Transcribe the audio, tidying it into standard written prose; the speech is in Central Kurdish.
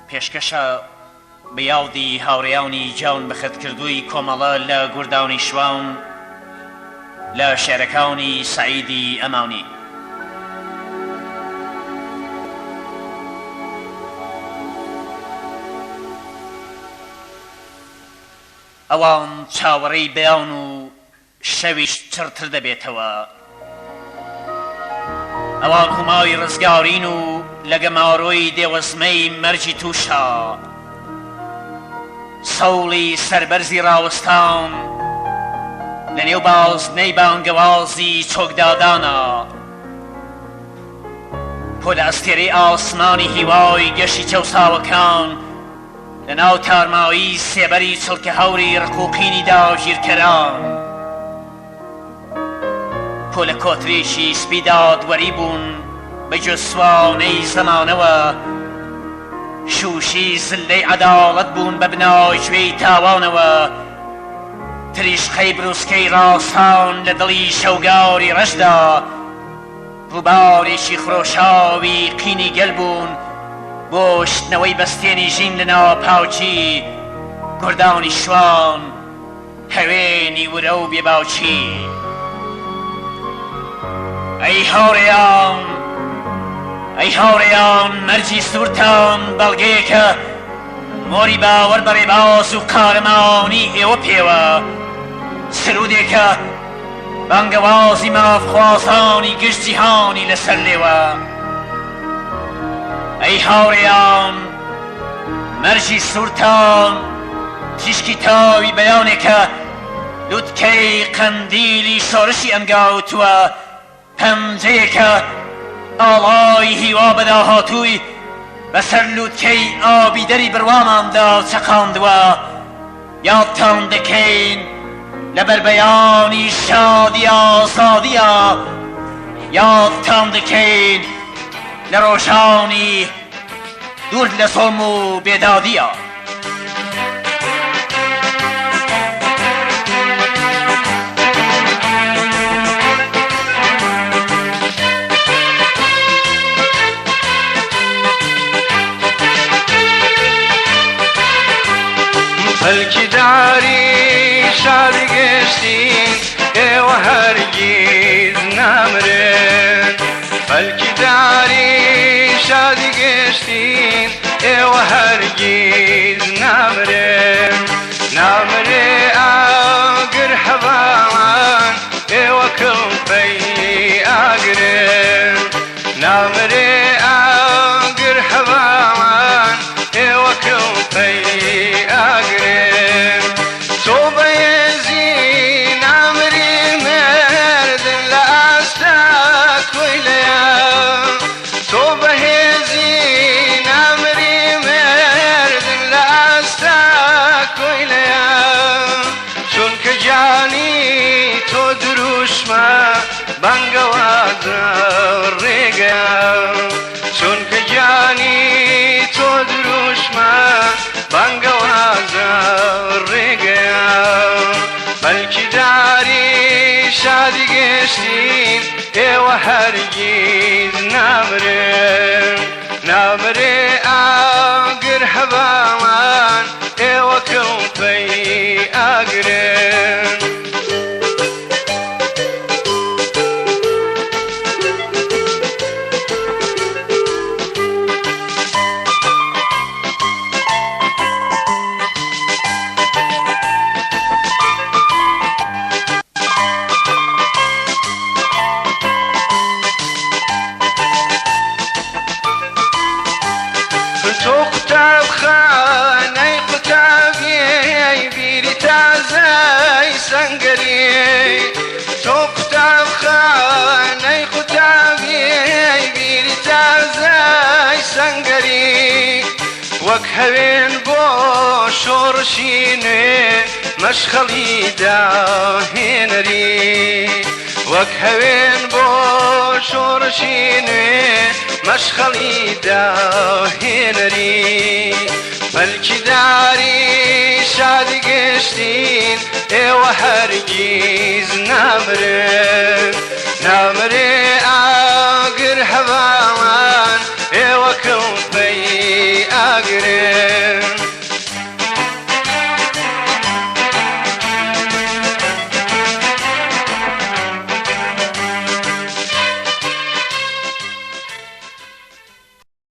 پێشکەشە بە یاودی هاوڕێیانی جیاون بەخەتکردووی کۆمەڵە لە گورداونی شوان لە شێرەکانی سەعیدی ئەماونی. ئەوان چاوەڕێی بەیاون و شەویش چڕتر دەبێتەوە. ئەوان هوماوی ڕزگارین و لە گەماڕۆی دێوەزمەی مەرجی تووشە. سەوڵی سەربەرزی ڕاوەستان لە نێو بازنەی بانگەوازی چۆکدادانە. پۆلە ئەستێرەی ئاسمانی هیوای گەشی چەوساوەکان لە ناو تارماوی سێبەری چڵکە هەوری ڕقوقینی داژیرکەران. پۆلە کۆترێکی سپیدا دووەری بوون بە جوسوانەی زەمانەوە. شوشی زلەی عەداڵەت بوون بە بناژوێی تاوانەوە. تریشقەی بروسکەی ڕاستان لە دڵی شەوگاری ڕەشدا. ڕووبارێکی خرۆشاوی قینی گەل بوون بۆ شتنەوەی بەستێنی ژین لە ناوەپاوچی گوردانی شوان هەوێنی ورە و بێباوچی. ئەی هاوڕێیان، ئەی هاوڕێیان، مەرجی سوورتان بەڵگەیەکە مۆری باوەڕ بە ڕێباز و قارەمانی ئێوە پێوە. سرودێکە بانگەوازی مافخوازانی گشت جیهانی لەسەر لێوە. ئەی هاوڕێیان، مەرجی سوورتان تیشکی تاوی بەیانێکە لوتکەی قەندیلی شۆرشی ئەنگاوتووە. پەنجەیەکە ئاڵای هیوا بەداهاتووی بەسەر لوتکەی ئابی دەری بڕواماندا چەقاندووە. یادتان دەکەین لەبەر بەیانی شادی ئازادیە. یادتان دەکەین لە ڕۆژانی دوور لە سۆڵم و بێدادیە. بەلکی داری شادی گەشتین ئێوە هەرگیز نامرن. بەلکی داری شادی گەشتین ئێوە هەرگیز نامرن. نامرێ ئاگر هەباوان ئێوە کڵپەی ئاگرن. نامرێ ئاگر هەباوان ئێوە کڵپەی ئاگرن. تۆ بەهێزی نامری مردن لە ئاستا کۆیلەیە. تۆ بەهێزی نامری مردن لە ئاستا کۆیلەیە. چونکە جانی تۆ دروشمە بانگەوازە ڕێگەیە. چونکە جانی تۆ دروشمە بانگەوازە ڕێگەیە. بەلکی داری شادی گەشتین ئێوە هەرگیز نامرن. نامرێ ئاگر هەباوان ئێوە کڵپەی ئاگرن. تۆ قوتابخانەی قوتابیەی بیری تازەی سەنگەری. تۆ قوتابخانەی قوتابیەی بیری تازەی سەنگەری. وەک هەوێن بۆ شۆڕشی نوێ مەشخەڵی داهێنەری. وەک هەوێن بۆ شۆڕشی نوێ مەشخەڵی داهێنەری. بەلکی داری شادی گەشتین ئێوە هەرگیز نامرن. نامرێ